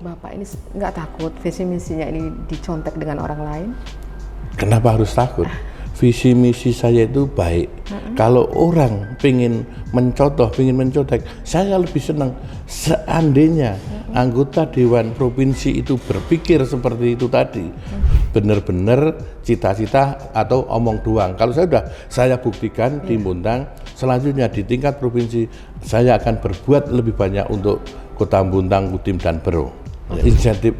Bapak ini nggak takut visi misinya ini dicontek dengan orang lain? Kenapa harus takut? Visi misi saya itu baik. Kalau orang pengen mencontoh, pengen mencontek, saya lebih senang seandainya anggota Dewan Provinsi itu berpikir seperti itu tadi. Benar-benar cita-cita atau omong doang. Kalau saya buktikan di Muntang, selanjutnya di tingkat provinsi saya akan berbuat lebih banyak untuk Kota Muntang, Kutim dan Bero. Insentif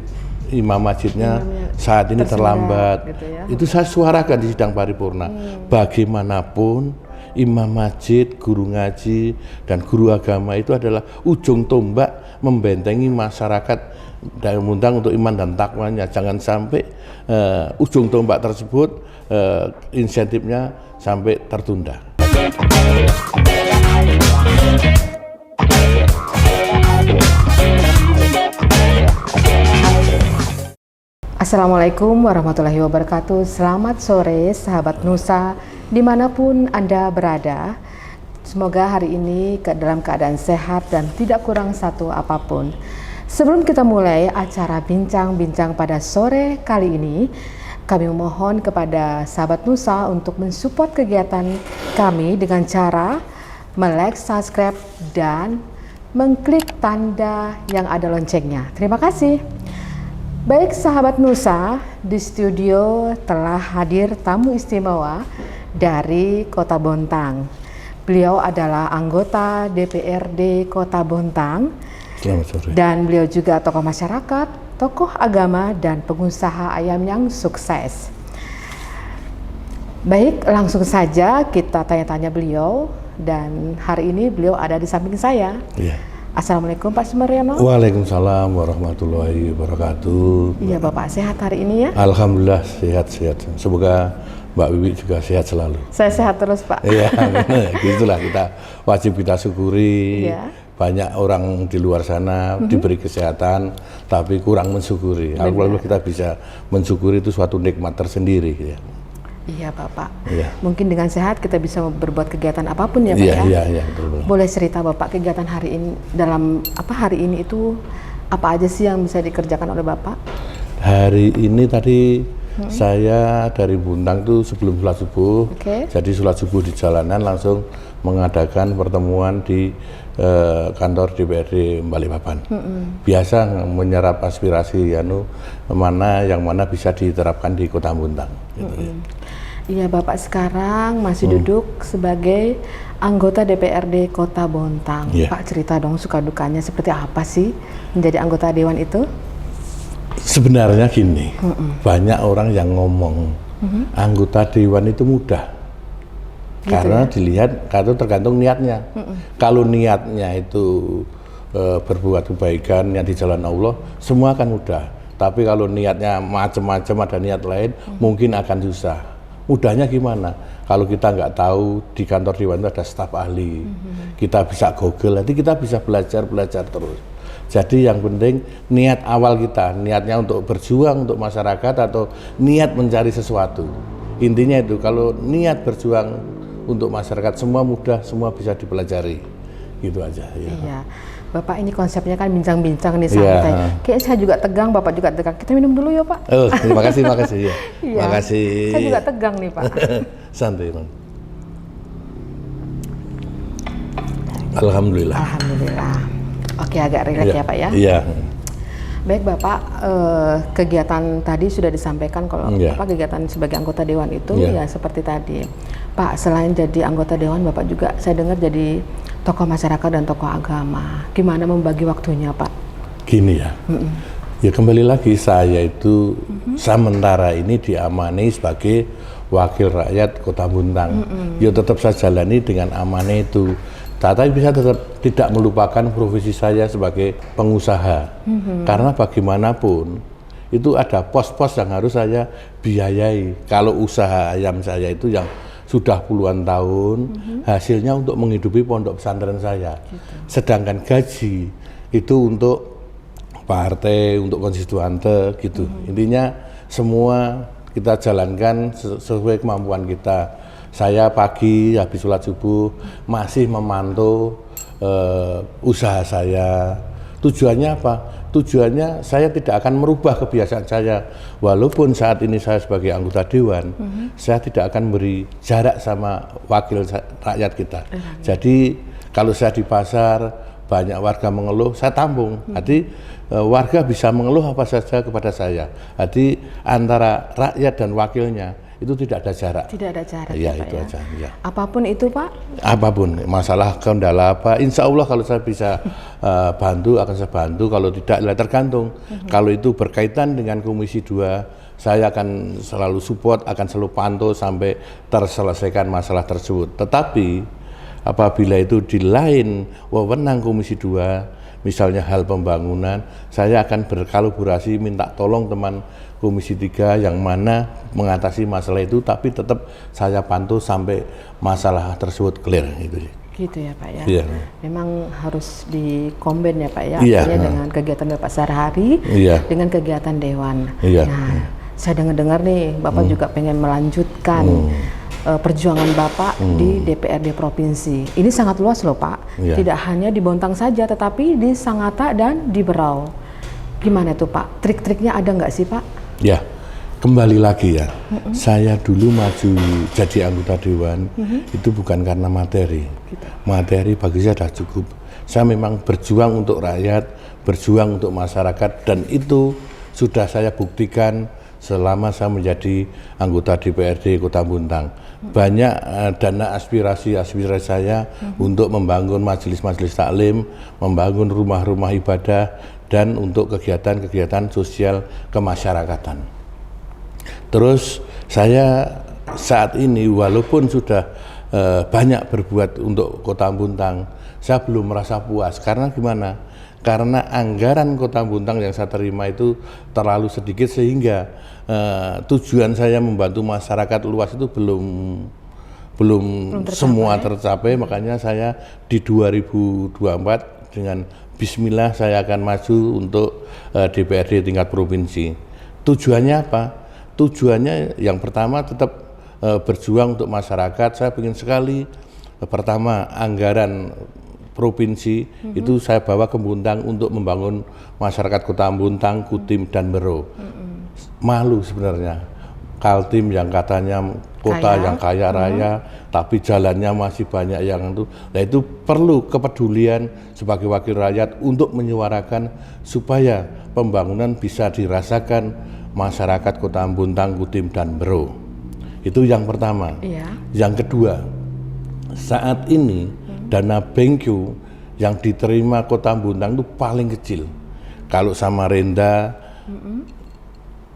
imam masjidnya saat ini terlambat, gitu ya. Itu saya suarakan di sidang paripurna. Bagaimanapun imam masjid, guru ngaji, dan guru agama itu adalah ujung tombak membentengi masyarakat dari Muntang untuk iman dan takwanya. Jangan sampai ujung tombak tersebut insentifnya sampai tertunda. Assalamualaikum warahmatullahi wabarakatuh. Selamat sore sahabat Nusa dimanapun Anda berada. Semoga hari ini dalam keadaan sehat dan tidak kurang satu apapun. Sebelum kita mulai acara bincang-bincang pada sore kali ini, kami memohon kepada sahabat Nusa untuk mensupport kegiatan kami dengan cara like, subscribe, dan mengklik tanda yang ada loncengnya. Terima kasih. Baik sahabat Nusa, di studio telah hadir tamu istimewa dari Kota Bontang. Beliau adalah anggota DPRD Kota Bontang. Selamat sore. Dan beliau juga tokoh masyarakat, tokoh agama, dan pengusaha ayam yang sukses. Baik, langsung saja kita tanya-tanya beliau, dan hari ini beliau ada di samping saya. Iya. Assalamualaikum Pak Sumaryono. Waalaikumsalam warahmatullahi wabarakatuh. Iya Bapak, sehat hari ini ya? Alhamdulillah sehat-sehat. Semoga Mbak Wiwi juga sehat selalu. Saya sehat terus Pak. Iya, gitulah kita wajib kita syukuri. Iya. Banyak orang di luar sana diberi kesehatan, tapi kurang mensyukuri. Alhamdulillah kita bisa mensyukuri, itu suatu nikmat tersendiri. Ya. Iya Bapak, iya. Mungkin dengan sehat kita bisa berbuat kegiatan apapun ya Pak ya? Iya, betul. Boleh cerita Bapak kegiatan hari ini, dalam hari ini itu apa aja sih yang bisa dikerjakan oleh Bapak? Hari ini tadi saya dari Bontang itu sebelum sholat subuh, jadi sholat subuh di jalanan langsung mengadakan pertemuan di kantor DPRD Balikpapan. Biasa menyerap aspirasi yang mana bisa diterapkan di Kota Bontang. Gitu, ya. Iya Bapak sekarang masih duduk sebagai anggota DPRD Kota Bontang. Pak cerita dong suka dukanya seperti apa sih menjadi anggota dewan itu? Sebenarnya gini, banyak orang yang ngomong anggota dewan itu mudah. Gitu karena dilihat, karena tergantung niatnya. Kalau niatnya itu berbuat kebaikan yang di jalan Allah, semua akan mudah. Tapi kalau niatnya macam-macam, ada niat lain, mungkin akan susah. Mudahnya gimana? Kalau kita nggak tahu di kantor dewan itu ada staf ahli, kita bisa Google, nanti kita bisa belajar terus. Jadi yang penting niat awal kita, niatnya untuk berjuang untuk masyarakat atau niat mencari sesuatu. Intinya itu, kalau niat berjuang untuk masyarakat semua mudah, semua bisa dipelajari. Gitu aja. Ya. Iya. Bapak ini konsepnya kan bincang-bincang nih santai. Kayak saya juga tegang, Bapak juga tegang. Kita minum dulu ya Pak. Oh, terima kasih ya. Iya. Makasih. Saya juga tegang nih Pak. Santai Bang. Alhamdulillah. Alhamdulillah. Oke, agak rileks ya Pak ya. Iya. Baik Bapak, kegiatan tadi sudah disampaikan kalau Bapak kegiatan sebagai anggota dewan itu ya seperti tadi. Pak, selain jadi anggota dewan, Bapak juga saya dengar jadi tokoh masyarakat dan tokoh agama. Gimana membagi waktunya Pak? Gini ya, ya kembali lagi saya itu sementara ini diamani sebagai wakil rakyat Kota Bontang. Ya tetap saya jalani dengan amanah itu. Tapi bisa tetap tidak melupakan profesi saya sebagai pengusaha. Karena bagaimanapun itu ada pos-pos yang harus saya biayai. Kalau usaha ayam saya itu yang sudah puluhan tahun, hasilnya untuk menghidupi pondok pesantren saya. Sedangkan gaji itu untuk partai, untuk konstituante gitu. Intinya semua kita jalankan sesuai kemampuan kita. Saya pagi habis sholat subuh masih memantau usaha saya. Tujuannya apa? tujuannya saya tidak akan merubah kebiasaan saya. Walaupun saat ini saya sebagai anggota dewan, saya tidak akan beri jarak sama wakil rakyat kita. Jadi kalau saya di pasar, banyak warga mengeluh, saya tampung. Jadi warga bisa mengeluh apa saja kepada saya. Jadi antara rakyat dan wakilnya itu tidak ada jarak. Tidak ada jarak. Ya, Pak, itu ya. aja. Ya. Apapun itu, Pak? Apapun, masalah kendala apa, insya Allah kalau saya bisa bantu, akan saya bantu. Kalau tidak, ya tergantung. Kalau itu berkaitan dengan Komisi 2, saya akan selalu support, akan selalu pantau sampai terselesaikan masalah tersebut. Tetapi, apabila itu di lain wewenang Komisi 2, misalnya hal pembangunan, saya akan berkolaborasi, minta tolong teman Komisi 3 yang mana mengatasi masalah itu, tapi tetap saya pantau sampai masalah tersebut clear gitu. Gitu ya Pak ya. Iya. Memang harus dikombin ya Pak ya, Iya. artinya dengan kegiatan Bapak sehari-hari Iya. dengan kegiatan Dewan. Iya. Nah, saya dengar-dengar nih Bapak juga pengen melanjutkan perjuangan Bapak di DPRD Provinsi. Ini sangat luas loh Pak, Iya. tidak hanya di Bontang saja tetapi di Sangatta dan di Berau. Gimana tuh Pak? Trik-triknya ada nggak sih Pak? Ya, kembali lagi ya. Saya dulu maju jadi anggota dewan itu bukan karena materi. Materi bagi saya sudah cukup. Saya memang berjuang untuk rakyat, berjuang untuk masyarakat, dan itu sudah saya buktikan selama saya menjadi anggota DPRD Kota Bontang. Banyak dana aspirasi saya untuk membangun majelis-majelis taklim, membangun rumah-rumah ibadah, dan untuk kegiatan-kegiatan sosial kemasyarakatan. Terus saya saat ini walaupun sudah banyak berbuat untuk Kota Bontang, saya belum merasa puas. Karena gimana? Karena anggaran Kota Bontang yang saya terima itu terlalu sedikit, sehingga tujuan saya membantu masyarakat luas itu belum semua tercapai. Makanya saya di 2024 dengan Bismillah saya akan maju untuk DPRD tingkat provinsi. Tujuannya apa? Tujuannya yang pertama tetap berjuang untuk masyarakat. Saya ingin sekali pertama anggaran provinsi itu saya bawa ke Bontang untuk membangun masyarakat Kota Bontang, Kutim, dan Berau. Malu sebenarnya Kaltim yang katanya kota yang kaya raya, tapi jalannya masih banyak yang itu. Nah itu perlu kepedulian sebagai wakil rakyat untuk menyuarakan supaya pembangunan bisa dirasakan masyarakat Kota Bontang, Kutim, dan Berau. Itu yang pertama. Iya. Yang kedua, saat ini dana BenQ yang diterima Kota Bontang itu paling kecil. Kalau Samarinda,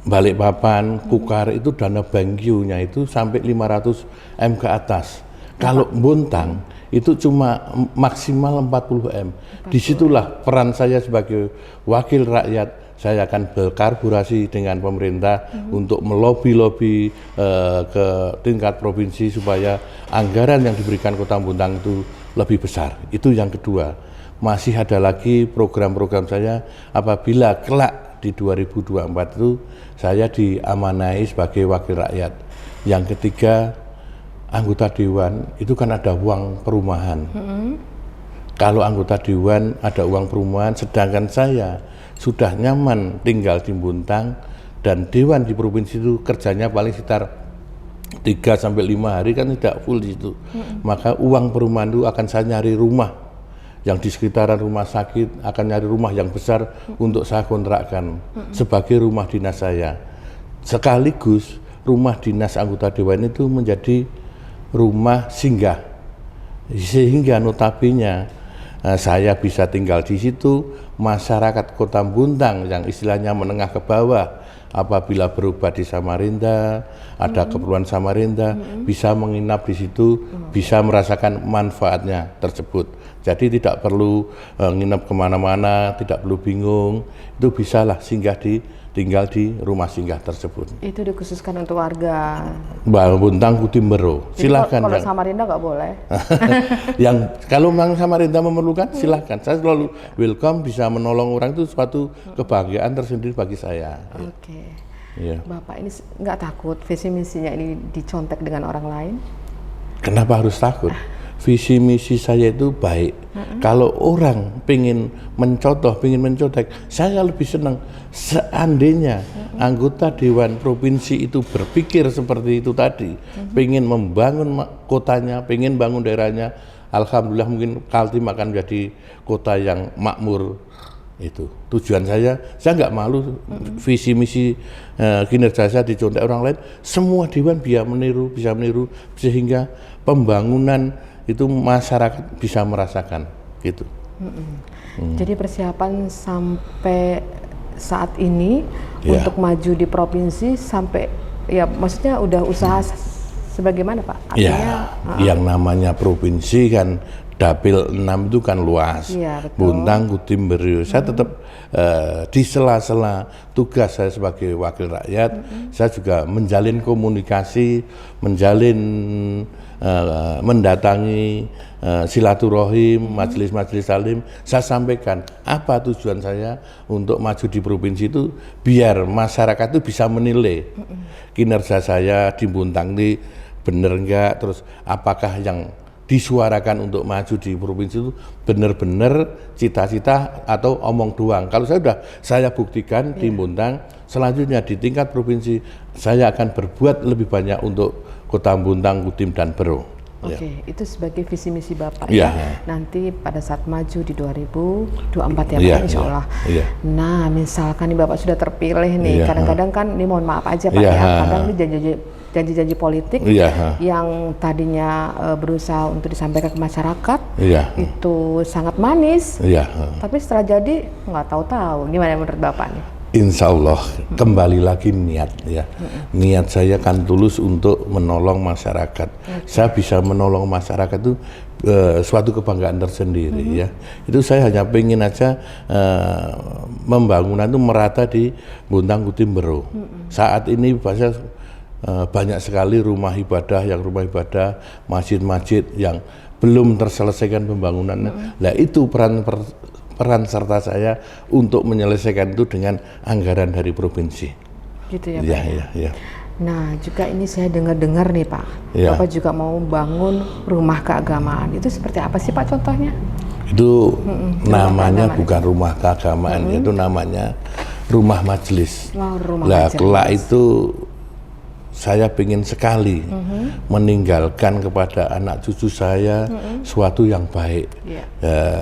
Balikpapan, Kukar itu dana BenQ-nya itu sampai 500 M ke atas. Kalau Bontang itu cuma maksimal 40 M. Disitulah peran saya sebagai wakil rakyat. Saya akan berkolaborasi dengan pemerintah untuk melobi-lobi ke tingkat provinsi supaya anggaran yang diberikan Kota Bontang itu lebih besar. Itu yang kedua. Masih ada lagi program-program saya apabila kelak di 2024 itu saya diamanai sebagai wakil rakyat. Yang ketiga, anggota dewan itu kan ada uang perumahan. Kalau anggota dewan ada uang perumahan, sedangkan saya sudah nyaman tinggal di Bontang, dan dewan di provinsi itu kerjanya paling sekitar 3-5 hari kan tidak full di situ. Maka uang perumahan itu akan saya nyari rumah yang di sekitaran rumah sakit, akan nyari rumah yang besar untuk saya kontrakkan sebagai rumah dinas saya. Sekaligus rumah dinas anggota dewan itu menjadi rumah singgah, sehingga notabene saya bisa tinggal di situ. Masyarakat Kota Bontang yang istilahnya menengah ke bawah, apabila berobat di Samarinda, ada keperluan Samarinda, bisa menginap di situ, bisa merasakan manfaatnya tersebut. Jadi tidak perlu nginap kemana-mana, tidak perlu bingung, itu bisalah tinggal di rumah singgah tersebut. Itu dikhususkan untuk warga Bontang, Kutim, Berau. Silakan. Kalau Samarinda nggak boleh. Yang kalau memang Samarinda memerlukan, silakan. Saya selalu welcome, bisa menolong orang itu suatu kebahagiaan tersendiri bagi saya. Oke. Ya. Bapak ini nggak takut visi misinya ini dicontek dengan orang lain? Kenapa harus takut? visi misi saya itu baik. Kalau orang pengen mencontoh, pengen mencontek, saya lebih senang seandainya anggota Dewan Provinsi itu berpikir seperti itu tadi, pengen membangun kotanya, pengen bangun daerahnya. Alhamdulillah mungkin Kaltim akan menjadi kota yang makmur. Itu tujuan saya nggak malu visi misi kinerja saya dicontek orang lain, semua dewan bisa meniru sehingga pembangunan itu masyarakat bisa merasakan gitu. Jadi persiapan sampai saat ini untuk maju di provinsi sampai ya maksudnya udah usaha sebagaimana Pak? Artinya, yang namanya provinsi kan dapil 6 itu kan luas, Buntang, Kutim, Berio. Saya tetap di sela-sela tugas saya sebagai wakil rakyat, saya juga menjalin komunikasi, mendatangi silaturahim, majelis-majelis salim. Saya sampaikan apa tujuan saya untuk maju di provinsi itu, biar masyarakat itu bisa menilai kinerja saya di Buntang ini benar enggak, terus apakah yang disuarakan untuk maju di provinsi itu benar-benar cita-cita atau omong doang. Kalau saya buktikan di Buntang, selanjutnya di tingkat provinsi saya akan berbuat lebih banyak untuk kota Buntang, Kutim, dan Bero. Oke, itu sebagai visi misi Bapak ya. Nanti pada saat maju di 2024 ya Pak, insya Allah. Nah, misalkan nih Bapak sudah terpilih nih, kadang-kadang kan ini mohon maaf aja Pak ya, kadang ini janji-janji politik yang tadinya berusaha untuk disampaikan ke masyarakat itu sangat manis, tapi setelah jadi nggak tahu-tahu. Gimana menurut Bapak nih? Insya Allah kembali lagi niat ya. Niat saya kan tulus untuk menolong masyarakat. Saya bisa menolong masyarakat itu suatu kebanggaan tersendiri ya. Itu saya hanya pengen aja pembangunan itu merata di Buntang, Kutim, Bero. Saat ini banyak sekali rumah ibadah, masjid-masjid yang belum terselesaikan pembangunannya. Nah itu peran serta saya untuk menyelesaikan itu dengan anggaran dari provinsi. Gitu ya Pak. Ya. Nah juga ini saya dengar nih Pak, Bapak juga mau bangun rumah keagamaan. Itu seperti apa sih Pak contohnya? Itu namanya bukan rumah keagamaan, itu namanya rumah majelis. Nah kelak itu saya ingin sekali meninggalkan kepada anak cucu saya suatu yang baik.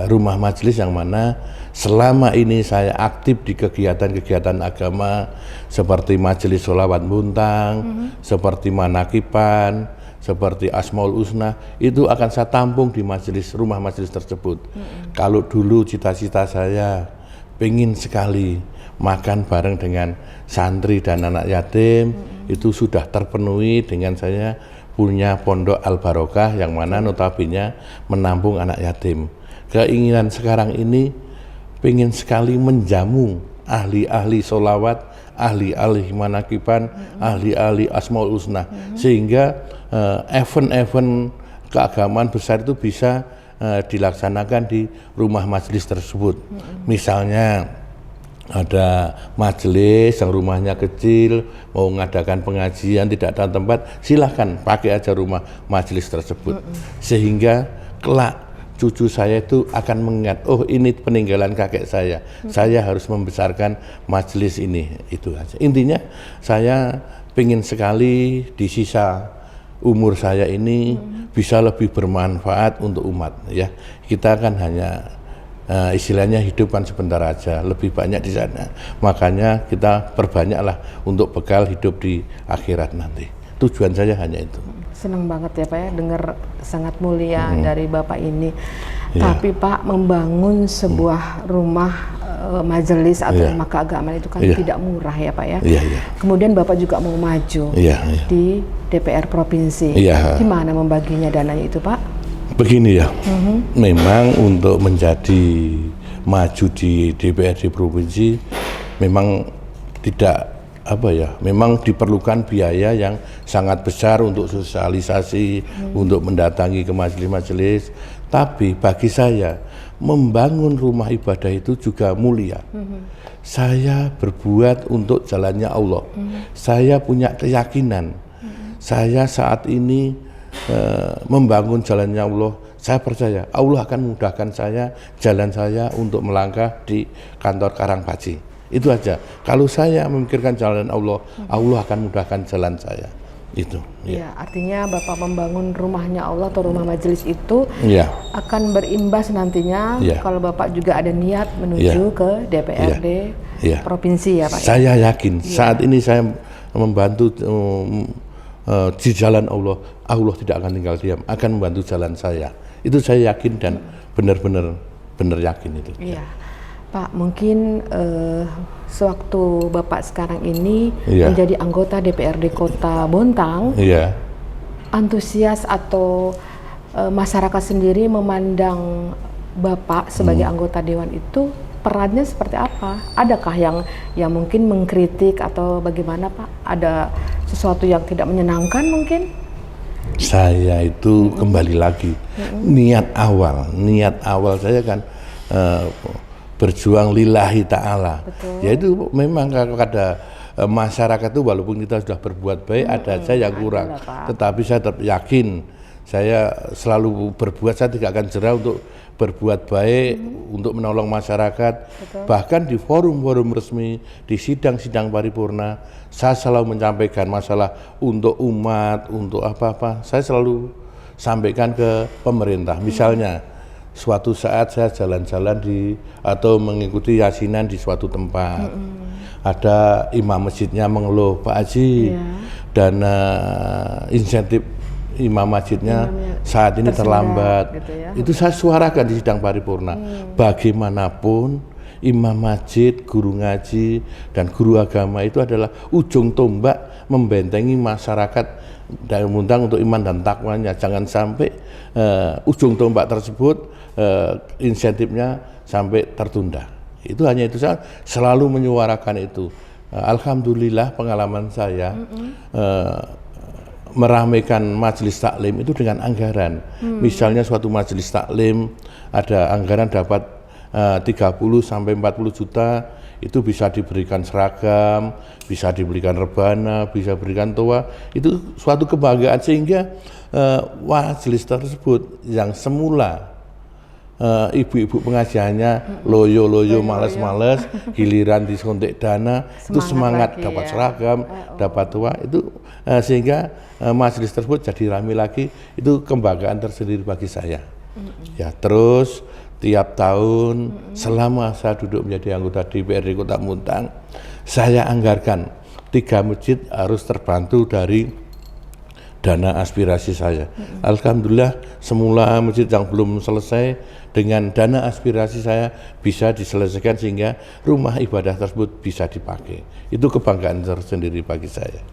Rumah majelis yang mana selama ini saya aktif di kegiatan-kegiatan agama seperti majelis sholawat Buntang, seperti manakipan, seperti Asmaul Husna, itu akan saya tampung di rumah majelis tersebut. Kalau dulu cita-cita saya pengen sekali makan bareng dengan santri dan anak yatim, itu sudah terpenuhi dengan saya punya pondok Al Barokah yang mana notabene menampung anak yatim. Keinginan sekarang ini pengen sekali menjamu ahli-ahli sholawat, ahli-ahli manakiban, ahli-ahli Asmaul Husna, sehingga event-event keagamaan besar itu bisa dilaksanakan di rumah majelis tersebut. Misalnya ada majelis yang rumahnya kecil, mau mengadakan pengajian tidak ada tempat, silahkan pakai aja rumah majelis tersebut. Sehingga kelak cucu saya itu akan mengingat, oh ini peninggalan kakek saya harus membesarkan majelis ini. Itu aja. Intinya saya ingin sekali di sisa umur saya ini bisa lebih bermanfaat untuk umat ya. Kita kan hanya istilahnya hidup kan sebentar aja, lebih banyak di sana. Makanya kita perbanyaklah untuk bekal hidup di akhirat nanti. Tujuan saya hanya itu. Senang banget ya Pak ya, dengar sangat mulia dari Bapak ini. Tapi Pak, membangun sebuah rumah majelis atau rumah keagamaan itu kan tidak murah ya Pak ya. Kemudian Bapak juga mau maju di DPR Provinsi. Gimana membaginya dananya itu Pak? Begini ya, memang untuk menjadi maju di DPRD Provinsi memang tidak memang diperlukan biaya yang sangat besar untuk sosialisasi, untuk mendatangi ke majelis-majelis. Tapi bagi saya membangun rumah ibadah itu juga mulia. Saya berbuat untuk jalannya Allah. Saya punya keyakinan. Saya saat ini membangun jalannya Allah saya percaya Allah akan memudahkan saya, jalan saya untuk melangkah di kantor Karangpaci. Itu aja. Kalau saya memikirkan jalan Allah, Allah akan mudahkan jalan saya. Itu. Ya, artinya Bapak membangun rumahnya Allah atau rumah majelis itu Ya. akan berimbas nantinya Ya. kalau Bapak juga ada niat menuju Ya. ke DPRD Ya. provinsi ya Pak. Saya yakin saat ini saya membantu di jalan Allah, Allah tidak akan tinggal diam, akan membantu jalan saya. Itu saya yakin dan benar-benar yakin itu. Iya, Pak. Mungkin sewaktu Bapak sekarang ini Iya. menjadi anggota DPRD Kota Bontang, Iya. antusias atau masyarakat sendiri memandang Bapak sebagai anggota dewan itu perannya seperti apa? Adakah yang mungkin mengkritik atau bagaimana Pak? Ada sesuatu yang tidak menyenangkan mungkin? Saya itu kembali lagi niat awal saya kan berjuang lillahi ta'ala. Yaitu memang kalau ada masyarakat itu walaupun kita sudah berbuat baik ada saja yang kurang. Tetapi saya tetap yakin saya selalu berbuat, saya tidak akan jerah untuk berbuat baik, untuk menolong masyarakat. Bahkan di forum-forum resmi, di sidang-sidang paripurna, saya selalu menyampaikan masalah untuk umat, untuk apa-apa. Saya selalu sampaikan ke pemerintah. Misalnya, suatu saat saya jalan-jalan atau mengikuti yasinan di suatu tempat. Ada imam masjidnya mengeluh, Pak Haji, dana insentif imam masjidnya saat ini terlambat. Gitu ya. Itu saya suarakan di sidang paripurna. Bagaimanapun imam masjid, guru ngaji, dan guru agama itu adalah ujung tombak membentengi masyarakat dan mengundang untuk iman dan takwanya. Jangan sampai ujung tombak tersebut insentifnya sampai tertunda. Itu hanya itu, saya selalu menyuarakan itu. Alhamdulillah pengalaman saya meramaikan majelis taklim itu dengan anggaran. Misalnya suatu majelis taklim ada anggaran dapat 30 sampai 40 juta, itu bisa diberikan seragam, bisa diberikan rebana, bisa diberikan toa. Itu suatu kebahagiaan sehingga majelis tersebut yang semula ibu-ibu pengajiannya loyo-loyo, males-males, giliran disuntik dana, itu semangat lagi, dapat ya. seragam, dapat tua, itu sehingga majelis tersebut jadi ramai lagi. Itu kebanggaan tersendiri bagi saya. Ya, terus tiap tahun selama saya duduk menjadi anggota DPRD Kota Bontang, saya anggarkan 3 masjid harus terbantu dari dana aspirasi saya. Alhamdulillah semula masjid yang belum selesai dengan dana aspirasi saya bisa diselesaikan sehingga rumah ibadah tersebut bisa dipakai. Itu kebanggaan tersendiri bagi saya.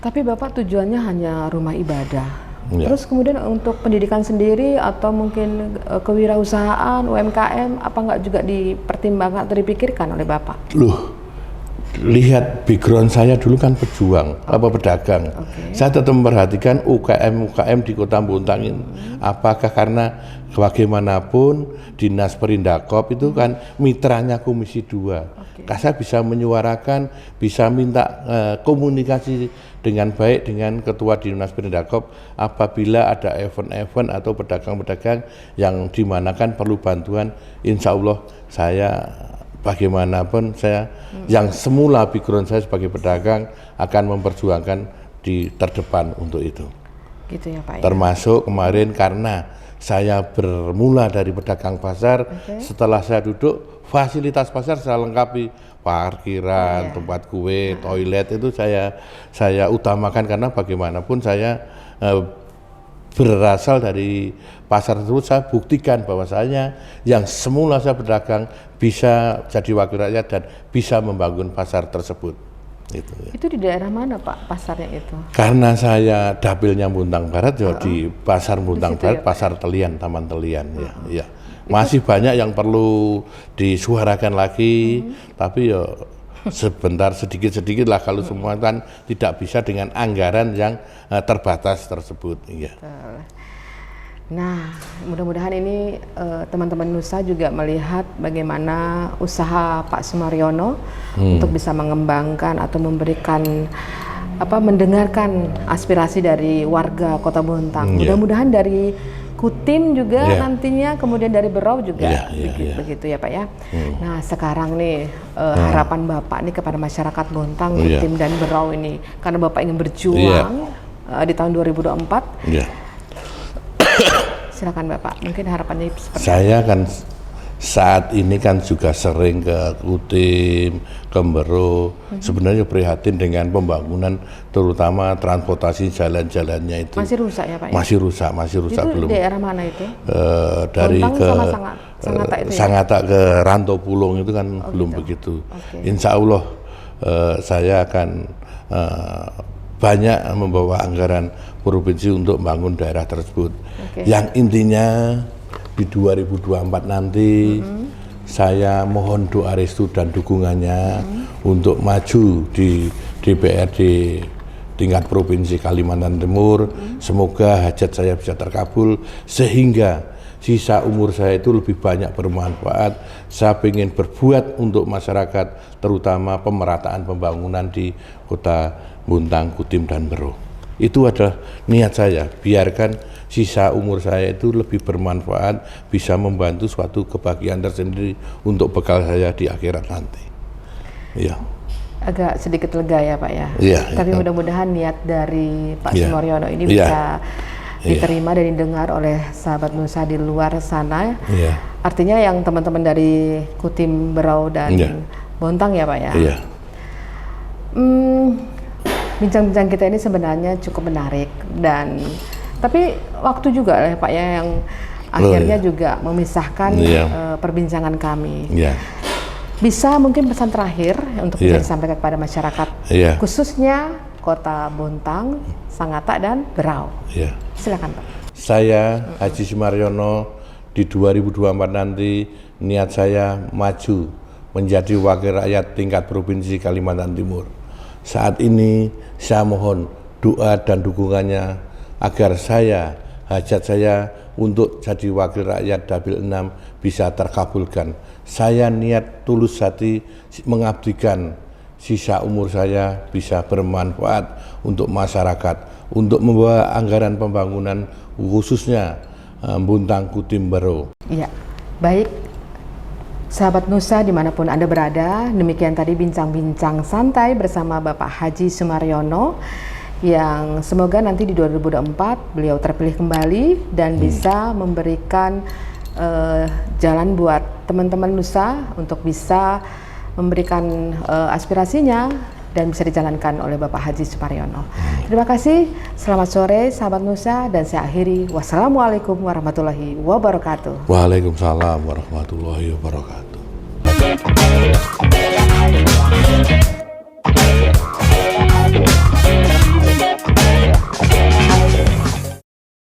Tapi Bapak tujuannya hanya rumah ibadah. Ya. Terus kemudian untuk pendidikan sendiri atau mungkin kewirausahaan, UMKM, apa nggak juga dipertimbangkan atau dipikirkan oleh Bapak? Loh, lihat background saya dulu kan pejuang, pedagang. Saya tetap memperhatikan UKM di Kota Bontang ini. Apakah karena bagaimanapun Dinas Perindakop itu kan mitranya Komisi 2. Saya bisa menyuarakan, bisa minta komunikasi dengan baik dengan Ketua Dinas Perindakop apabila ada event-event atau pedagang-pedagang yang dimanakan perlu bantuan. Insya Allah saya bagaimanapun saya yang semula background saya sebagai pedagang akan memperjuangkan di terdepan untuk itu. Gitu ya Pak. Termasuk kemarin karena saya bermula dari pedagang pasar, setelah saya duduk fasilitas pasar saya lengkapi, parkiran, tempat kue, toilet itu saya utamakan karena bagaimanapun saya berasal dari pasar tersebut. Saya buktikan bahwasanya yang semula saya berdagang bisa jadi wakil rakyat dan bisa membangun pasar tersebut. Itu di daerah mana Pak pasarnya itu? Karena saya dapilnya Bontang Barat, ya di pasar Bontang Barat, ya, pasar Telian, Taman Telian, ya. Masih banyak yang perlu disuarakan lagi, tapi ya sebentar sedikit-sedikit lah, kalau semua kan tidak bisa dengan anggaran yang terbatas tersebut. Ya. Nah, mudah-mudahan ini teman-teman Nusa juga melihat bagaimana usaha Pak Sumaryono untuk bisa mengembangkan atau memberikan mendengarkan aspirasi dari warga Kota Bontang. Mudah-mudahan dari Kutim juga Iya. nantinya, kemudian dari Berau juga, Iya. begitu ya Pak ya. Nah sekarang nih harapan Bapak nih kepada masyarakat Bontang, Iya. Kutim dan Berau ini, karena Bapak ingin berjuang di tahun 2024. Ya. Silakan Bapak, mungkin harapannya seperti Saya kan saat ini kan juga sering ke Kutim, ke Mbero, sebenarnya prihatin dengan pembangunan terutama transportasi jalan-jalannya itu. masih rusak ya Pak ya? Masih rusak Itu belum. daerah mana itu? Dari Bontang ke sama Sangatta itu ya? Sangatta ke Ranto Pulung itu kan belum gitu. begitu. Oke. Insya Allah saya akan banyak membawa anggaran provinsi untuk membangun daerah tersebut. Oke. Yang intinya di 2024 nanti saya mohon doa restu dan dukungannya untuk maju di DPRD tingkat provinsi Kalimantan Timur. Semoga hajat saya bisa terkabul sehingga sisa umur saya itu lebih banyak bermanfaat. Saya ingin berbuat untuk masyarakat, terutama pemerataan pembangunan di Kota Bontang, Kutim dan Mbero. Itu adalah niat saya, biarkan sisa umur saya itu lebih bermanfaat, bisa membantu suatu kebahagiaan tersendiri untuk bekal saya di akhirat nanti. Iya. Agak sedikit lega ya Pak ya. Iya, Tapi iya. mudah-mudahan niat dari Pak Iya. Sumaryono ini Iya. bisa Iya. diterima dan didengar oleh sahabat Nusa di luar sana. Iya. Artinya yang teman-teman dari Kutim, Berau dan Iya. Bontang ya Pak ya. Iya. Bincang-bincang kita ini sebenarnya cukup menarik dan tapi waktu juga ya Pak ya yang akhirnya juga memisahkan Iya. perbincangan kami. Iya. Bisa mungkin pesan terakhir untuk Iya. bisa disampaikan kepada masyarakat, Iya. khususnya Kota Bontang, Sangatta dan Berau. Iya. Silakan Pak. Saya Haji Sumaryono di 2024 nanti niat saya maju menjadi wakil rakyat tingkat provinsi Kalimantan Timur. Saat ini saya mohon doa dan dukungannya agar saya, hajat saya untuk jadi wakil rakyat Dapil 6 bisa terkabulkan. Saya niat tulus hati mengabdikan sisa umur saya bisa bermanfaat untuk masyarakat, untuk membawa anggaran pembangunan khususnya Bontang, Kutim, Mbero. Iya, baik. Sahabat Nusa dimanapun Anda berada, demikian tadi bincang-bincang santai bersama Bapak Haji Sumaryono yang semoga nanti di 2024 beliau terpilih kembali dan bisa memberikan jalan buat teman-teman Nusa untuk bisa memberikan aspirasinya dan bisa dijalankan oleh Bapak Haji Sumaryono. Terima kasih, selamat sore sahabat Nusa dan saya akhiri. Wassalamualaikum warahmatullahi wabarakatuh. Waalaikumsalam warahmatullahi wabarakatuh.